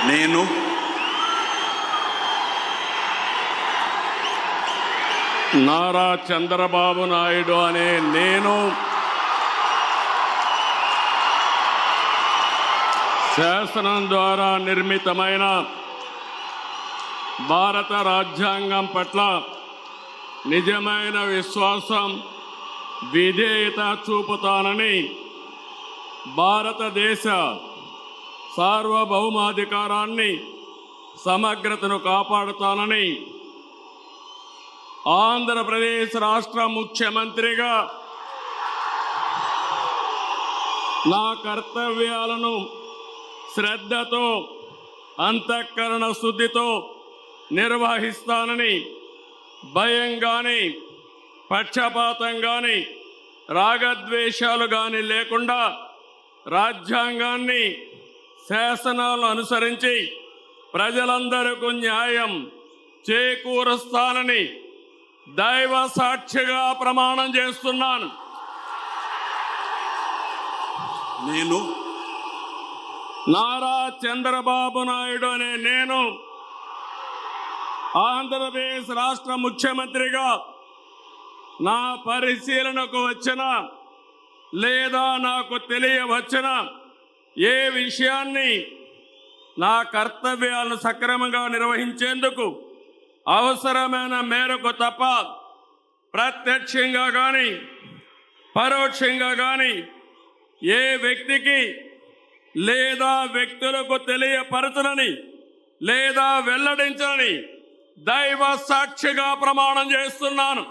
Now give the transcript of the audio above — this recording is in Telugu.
నేను నారా చంద్రబాబు నాయుడు అనే నేను శాసనం ద్వారా నిర్మితమైన భారత రాజ్యాంగం పట్ల నిజమైన విశ్వాసం విధేయత చూపుతానని, భారతదేశ సార్వభౌమాధికారాన్ని సమగ్రతను కాపాడుతానని, ఆంధ్రప్రదేశ్ రాష్ట్ర ముఖ్యమంత్రిగా నా కర్తవ్యాలను శ్రద్ధతో అంతఃకరణ శుద్ధితో నిర్వహిస్తానని, భయం కానీ పక్షపాతం కానీ రాగద్వేషాలు కానీ లేకుండా రాజ్యాంగాన్ని శాసనాలను అనుసరించి ప్రజలందరికీ న్యాయం చేకూరుస్తానని దైవ సాక్షిగా ప్రమాణం చేస్తున్నాను. నేను నారా చంద్రబాబు నాయుడు అనే నేను ఆంధ్రప్రదేశ్ రాష్ట్ర ముఖ్యమంత్రిగా నా పరిశీలనకు వచ్చిన లేదా నాకు తెలియవచ్చిన ఏ విషయాన్ని నా కర్తవ్యాలను సక్రమంగా నిర్వహించేందుకు అవసరమైన మేరకు తప్ప ప్రత్యక్షంగా కానీ పరోక్షంగా కానీ ఏ వ్యక్తికి లేదా వ్యక్తులకు తెలియపరచనని లేదా వెల్లడించనని దైవ సాక్షిగా ప్రమాణం చేస్తున్నాను.